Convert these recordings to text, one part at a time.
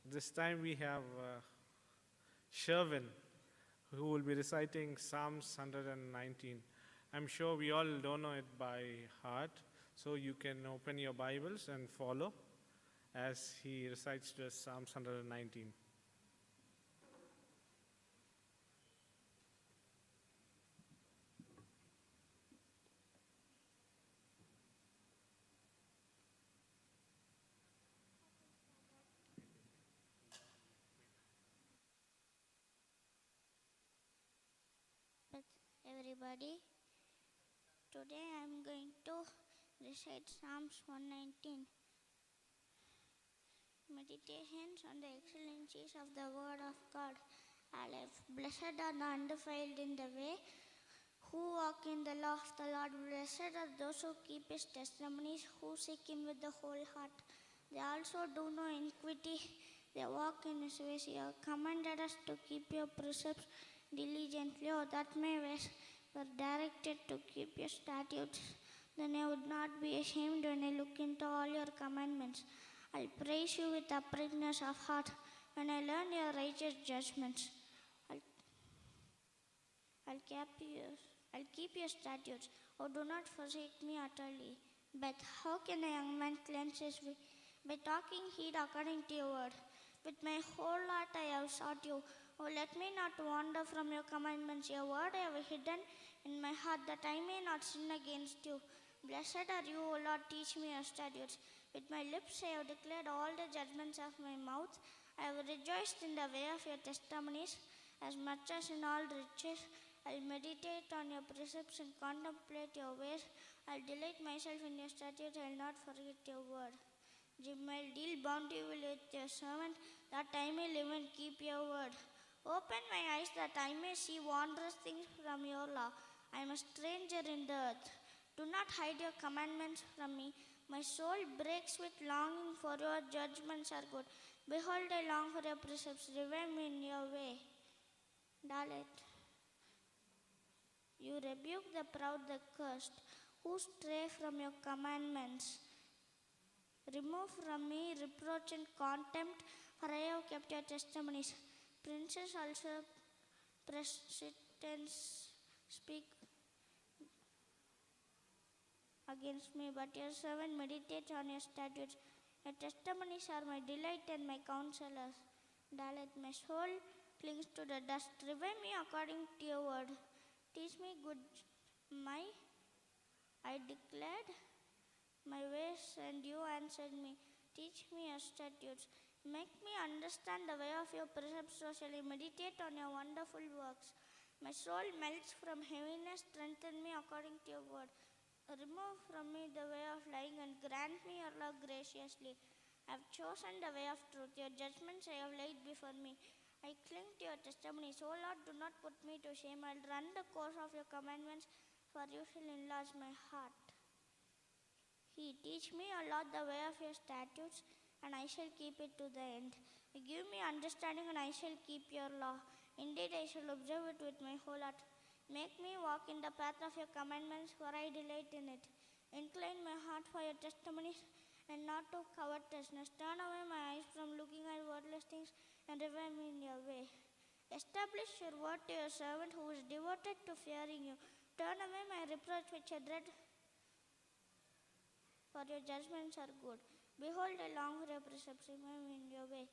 This time we have Sherwin, who will be reciting Psalms 119. I'm sure we all don't know it by heart, so you can open your Bibles and follow as he recites to us Psalms 119. Everybody, today I am going to recite Psalms 119. Meditations on the excellencies of the Word of God. Aleph. Blessed are the undefiled in the way, who walk in the law of the Lord. Blessed are those who keep his testimonies, who seek him with the whole heart. They also do no iniquity, they walk in his ways. You have commanded us to keep your precepts diligently, that my ways were directed to keep your statutes. Then I would not be ashamed when I look into all your commandments. I'll praise you with uprightness of heart when I learn your righteous judgments. I'll keep your statutes. Oh, do not forsake me utterly. But how can a young man cleanse his way? By talking heed according to your word. With my whole heart I have sought you. Oh, let me not wander from your commandments. Your word I have hidden in my heart, that I may not sin against you. Blessed are you, O Lord, teach me your statutes. With my lips I have declared all the judgments of my mouth. I have rejoiced in the way of your testimonies, as much as in all riches. I'll meditate on your precepts and contemplate your ways. I'll delight myself in your statutes. I'll not forget your word. I'll deal bountifully with your servant, that I may live and keep your word. Open my eyes that I may see wondrous things from your law. I am a stranger in the earth. Do not hide your commandments from me. My soul breaks with longing, for your judgments are good. Behold, I long for your precepts. Revive me in your way. Dalet. You rebuke the proud, the cursed, who stray from your commandments. Remove from me reproach and contempt, for I have kept your testimonies. Princes also precedents speak against me, but your servant meditates on your statutes. Your testimonies are my delight and my counselors. Dalet, my soul clings to the dust. Revive me according to your word. Teach me good I declared my ways, and you answered me. Teach me your statutes. Make me understand the way of your precepts, so shall I meditate on your wonderful works. My soul melts from heaviness. Strengthen me according to your word. Remove from me the way of lying, and grant me your love graciously. I have chosen the way of truth. Your judgments I have laid before me. I cling to your testimonies. O Lord, do not put me to shame. I'll run the course of your commandments, for you shall enlarge my heart. Teach me, O Lord, the way of your statutes, and I shall keep it to the end. Give me understanding, and I shall keep your law. Indeed, I shall observe it with my whole heart. Make me walk in the path of your commandments, for I delight in it. Incline my heart for your testimonies, and not to covetousness. Turn away my eyes from looking at worthless things, and revive me in your way. Establish your word to your servant who is devoted to fearing you. Turn away my reproach which I dread, for your judgments are good. Behold, I long for your precepts. Revive me in your way.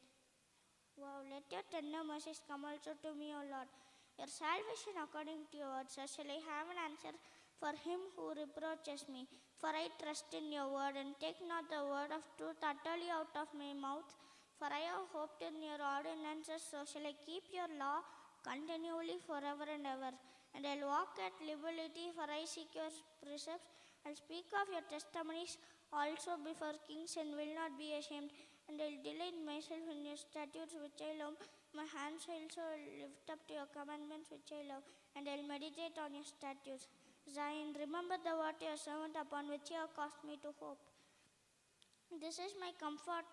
Wow, let your tender mercies come also to me, O Lord. Your salvation according to your word. So shall I have an answer for him who reproaches me. For I trust in your word, and take not the word of truth utterly out of my mouth. For I have hoped in your ordinances, so shall I keep your law continually forever and ever. And I'll walk at liberty, for I seek your precepts. I'll speak of your testimonies also before kings, and will not be ashamed. And I'll delight myself in your statutes which I love. My hands also lift up to your commandments which I love, and I'll meditate on your statutes. Zion, remember the word of your servant, upon which you have caused me to hope. This is my comfort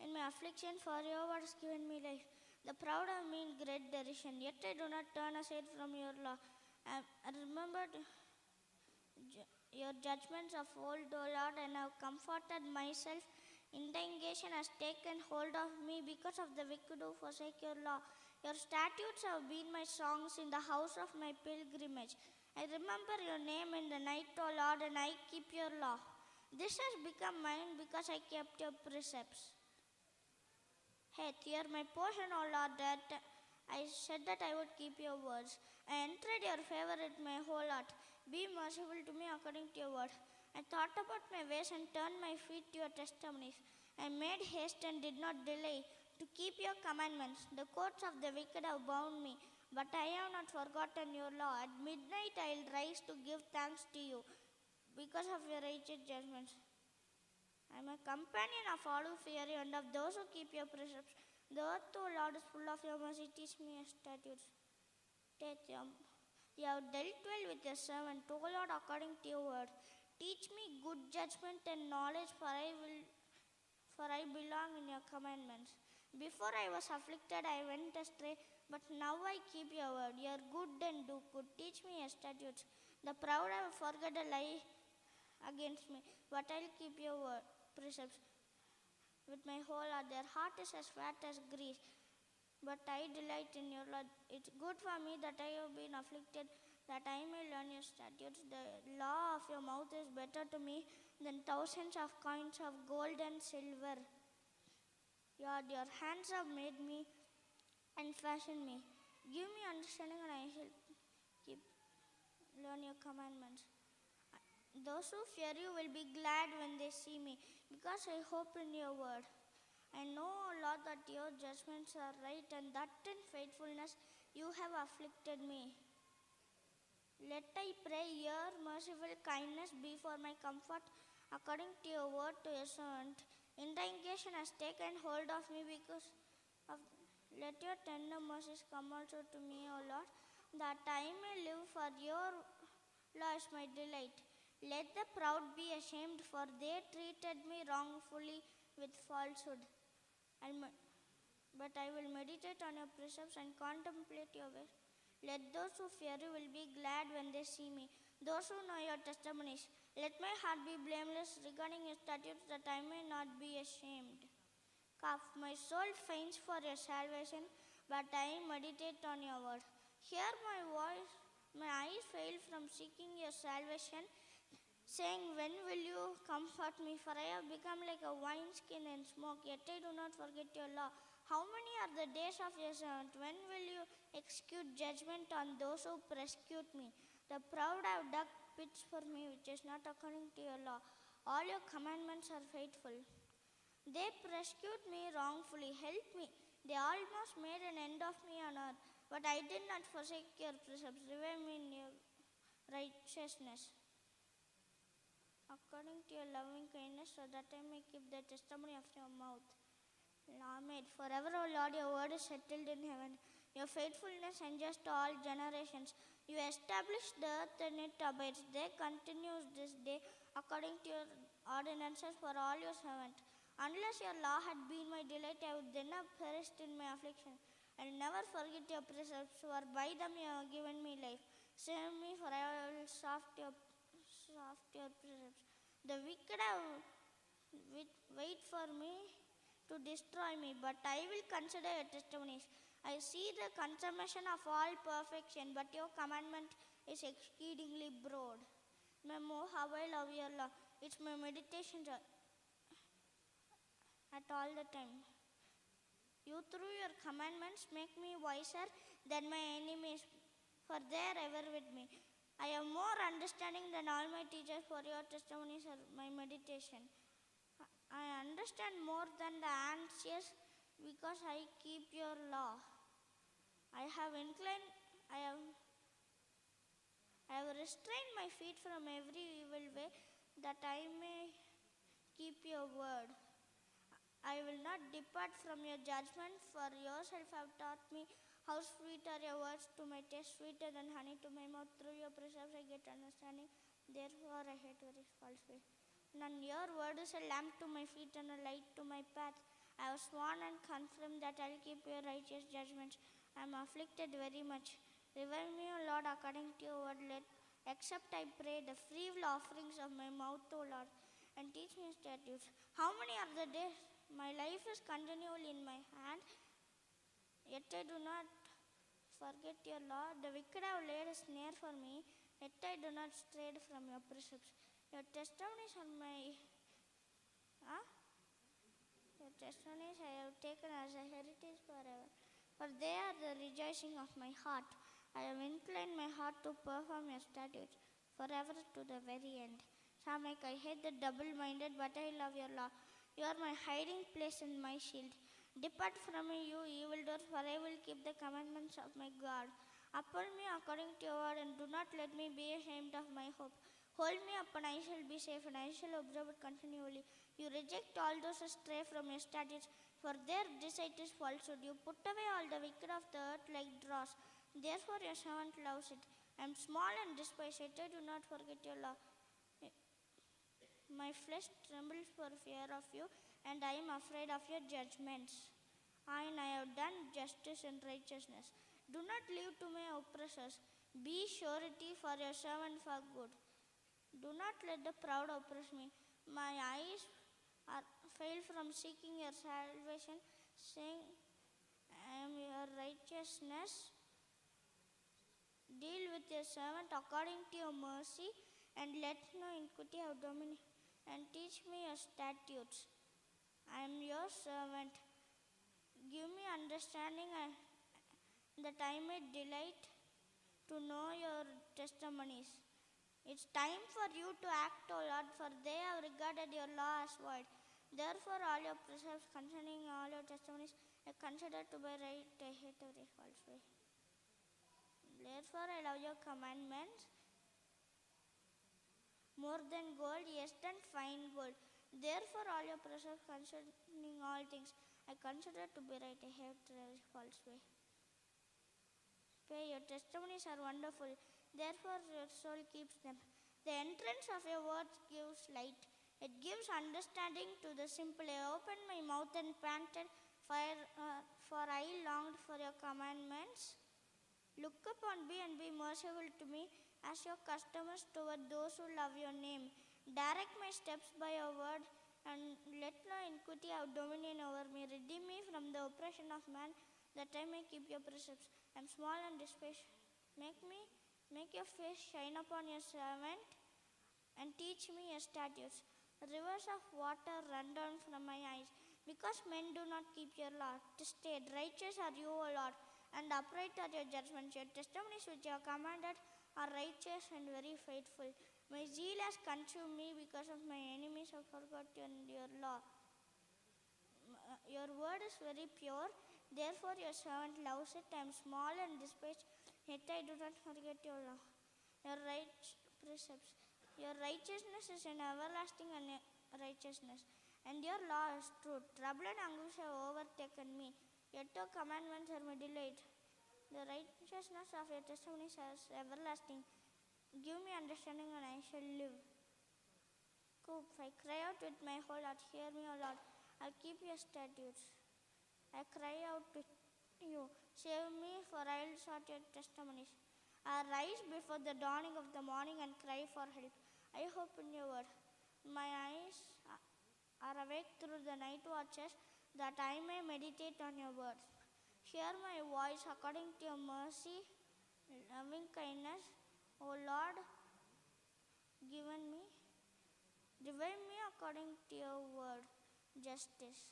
in my affliction, for your word has given me life. The proud have me in great derision, yet I do not turn aside from your law. I remembered your judgments of old, O Lord, and have comforted myself Indignation has taken hold of me because of the wicked who forsake your law. Your statutes have been my songs in the house of my pilgrimage. I remember your name in the night, O Lord, and I keep your law. This has become mine because I kept your precepts. Hey, hear my portion, O Lord, that I said that I would keep your words. I entered your favor with my whole heart. Be merciful to me according to your word. I thought about my ways and turned my feet to your testimonies. I made haste and did not delay to keep your commandments. The courts of the wicked have bound me, but I have not forgotten your law. At midnight I will rise to give thanks to you because of your righteous judgments. I am a companion of all who fear you and of those who keep your precepts. The earth, O Lord, is full of your mercy. Teach me your statutes. You have dealt well with your servant, O Lord, according to your word. Teach me good judgment and knowledge, for I belong in your commandments. Before I was afflicted, I went astray, but now I keep your word. You are good and do good. Teach me your statutes. The proud have forgot a lie against me, but I'll keep your word, precepts with my whole heart. Their heart is as fat as grease, but I delight in your law. It's good for me that I have been afflicted, that I may learn your statutes. The law of your mouth is better to me than thousands of coins of gold and silver. Your hands have made me and fashioned me. Give me understanding, and I shall learn your commandments. Those who fear you will be glad when they see me, because I hope in your word. I know, O Lord, that your judgments are right, and that in faithfulness you have afflicted me. Let I pray your merciful kindness be for my comfort, according to your word to your servant. Indignation has taken hold of me because of. Let your tender mercies come also to me, O Lord, that I may live, for your law is my delight. Let the proud be ashamed, for they treated me wrongfully with falsehood. But I will meditate on your precepts and contemplate your ways. Let those who fear you will be glad when they see me, those who know your testimonies. Let my heart be blameless regarding your statutes, that I may not be ashamed. My soul faints for your salvation, but I meditate on your word. Hear my voice. My eyes fail from seeking your salvation, saying, when will you comfort me? For I have become like a wineskin in smoke, yet I do not forget your law. How many are the days of your servant? When will you execute judgment on those who persecute me? The proud have dug pits for me, which is not according to your law. All your commandments are faithful. They persecute me wrongfully. Help me. They almost made an end of me on earth, but I did not forsake your precepts. Revive me in your righteousness, according to your loving kindness, so that I may keep the testimony of your mouth. Amen. Forever, O Lord, your word is settled in heaven. Your faithfulness endures to all generations. You established the earth and it abides. They continues this day according to your ordinances for all your servants. Unless your law had been my delight, I would then have perished in my affliction. I will never forget your precepts, for by them you have given me life. Save me, for I will soft your precepts. The wicked have wait for me to destroy me, but I will consider your testimonies. I see the consummation of all perfection, but your commandment is exceedingly broad. How I love your law. It's my meditations at all the time. You through your commandments make me wiser than my enemies, for they are ever with me. I have more understanding than all my teachers, for your testimonies are my meditation. I understand more than the anxious, because I keep your law. I have restrained my feet from every evil way, that I may keep your word. I will not depart from your judgment, for yourself have taught me how sweet are your words to my taste, sweeter than honey to my mouth. Through your precepts I get understanding, therefore I hate very false ways. And your word is a lamp to my feet and a light to my path. I have sworn and confirmed that I will keep your righteous judgments. I am afflicted very much. Revive me, O Lord, according to your word. Accept, I pray, the free will offerings of my mouth, O Lord, and teach me your statutes. How many are the days? My life is continually in my hand, yet I do not forget your law. The wicked have laid a snare for me, yet I do not stray from your precepts. Your testimonies are my huh? Your testimonies I have taken as a heritage forever, for they are the rejoicing of my heart. I have inclined my heart to perform your statutes forever to the very end. Samek, I hate the double-minded, but I love your law. You are my hiding place and my shield. Depart from me, you evildoers, for I will keep the commandments of my God. Uphold me according to your word, and do not let me be ashamed of my hope. Hold me up, and I shall be safe, and I shall observe it continually. You reject all those who stray from your statutes, for their deceit is falsehood. You put away all the wicked of the earth like dross. Therefore your servant loves it. I am small and despised, yet I do not forget your law. My flesh trembles for fear of you, and I am afraid of your judgments. I have done justice and righteousness. Do not leave to my oppressors. Be surety for your servant for good. Do not let the proud oppress me. My eyes are failed from seeking your salvation, saying, I am your righteousness. Deal with your servant according to your mercy, and let no iniquity have dominion, and teach me your statutes. I am your servant. Give me understanding, that I may delight to know your testimonies. It's time for you to act, O Lord, for they have regarded your law as void. Therefore all your precepts concerning all your testimonies I consider to be right. I hate every false way. Therefore I love your commandments more than gold, yes, than fine gold. Therefore all your precepts concerning all things I consider to be right. I hate every false way. Pay, your testimonies are wonderful, therefore your soul keeps them. The entrance of your words gives light. It gives understanding to the simple. I opened my mouth and panted, for I longed for your commandments. Look upon me and be merciful to me, as your custom is toward those who love your name. Direct my steps by your word, and let no iniquity have dominion over me. Redeem me from the oppression of man, that I may keep your precepts. I am small and despised. Make your face shine upon your servant, and teach me your statutes. Rivers of water run down from my eyes, because men do not keep your law. Stayed, righteous are you, O Lord, and upright are your judgments. Your testimonies which you have commanded are righteous and very faithful. My zeal has consumed me because of my enemies have forgotten your law. Your word is very pure, therefore your servant loves it. I am small and despised, yet I do not forget your law. Your precepts. Your righteousness is an everlasting and righteousness, and your law is truth. Trouble and anguish have overtaken me, yet your commandments are my delight. The righteousness of your testimonies is everlasting. Give me understanding, and I shall live. Coop, I cry out with my whole heart. Hear me, O Lord. I'll keep your statutes. I cry out to you. Save me, for I'll sought your testimonies. I rise before the dawning of the morning and cry for help. I hope in your word. My eyes are awake through the night watches, that I may meditate on your words. Hear my voice according to your mercy, loving kindness, O Lord, given me. Revive me according to your word, justice.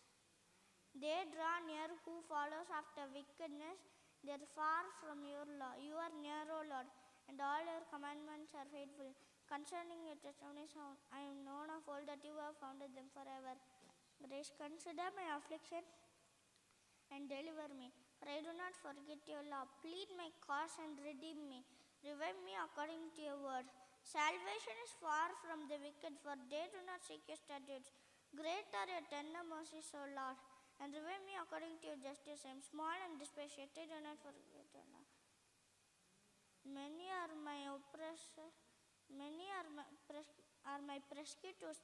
They draw near who follows after wickedness. They are far from your law. You are near, O Lord, and all your commandments are faithful. Concerning your testimonies, I am known of old, that you have founded them forever. Grace, consider my affliction and deliver me, for I do not forget your law. Plead my cause and redeem me. Revive me according to your word. Salvation is far from the wicked, for they do not seek your statutes. Great are your tender mercies, O Lord, and revive me according to your justice. I am small and despised, yet I do not forget your law. Many are my oppressors, many are my persecutors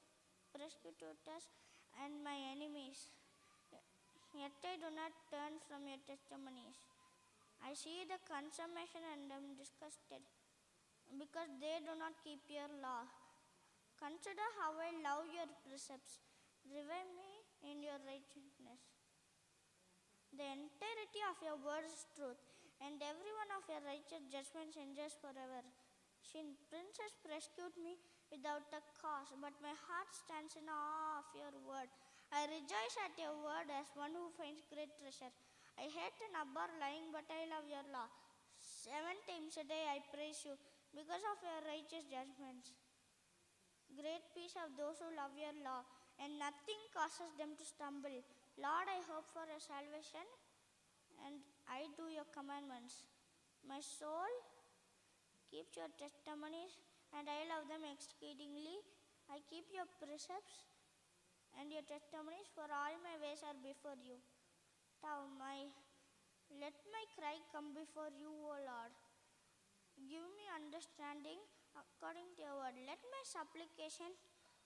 and my enemies. Yet I do not turn from your testimonies. I see the consummation and am disgusted, because they do not keep your law. Consider how I love your precepts. Revive me in your righteousness. The entirety of your word is truth, and every one of your righteous judgments endures forever. Shin, princes rescued me without a cause, but my heart stands in awe of your word. I rejoice at your word as one who finds great treasure. I hate and abhor lying, but I love your law. 7 times a day I praise you because of your righteous judgments. Great peace of those who love your law, and nothing causes them to stumble. Lord, I hope for your salvation, and I do your commandments. My soul keeps your testimonies, and I love them exceedingly. I keep your precepts and your testimonies, for all my ways are before you. Let my cry come before you, O Lord. Give me understanding according to your word. Let my supplication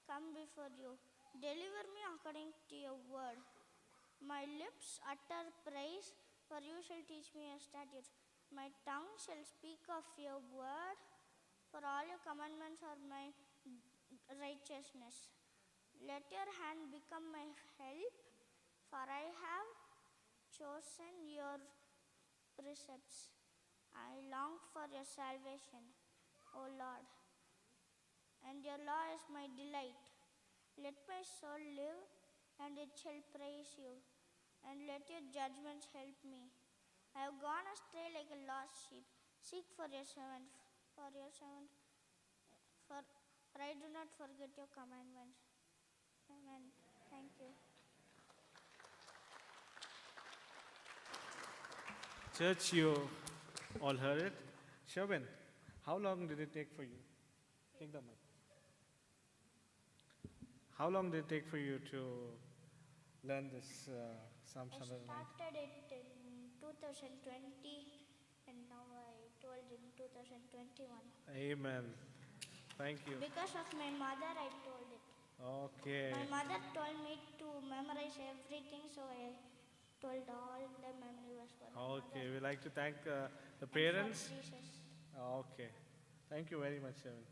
come before you. Deliver me according to your word. My lips utter praise, for you shall teach me your statutes. My tongue shall speak of your word, for all your commandments are my righteousness. Let your hand become my help, for I have chosen your precepts. I long for your salvation, O Lord, and your law is my delight. Let my soul live, and it shall praise you, and let your judgments help me. I have gone astray like a lost sheep. Seek for your servant, for I do not forget your commandments. Amen. Thank you. Church, you all heard it. Sherwin, how long did it take for you? Take the mic. How long did it take for you to learn this Psalms I 190? started it in 2020, and now I told in 2021. Amen. Thank you. Because of my mother, I told it. Okay. My mother told me to memorize everything, so I told all the memory verse for my Okay. mother. We like to thank the And for parents. Jesus. Okay. Thank you very much, Sherwin.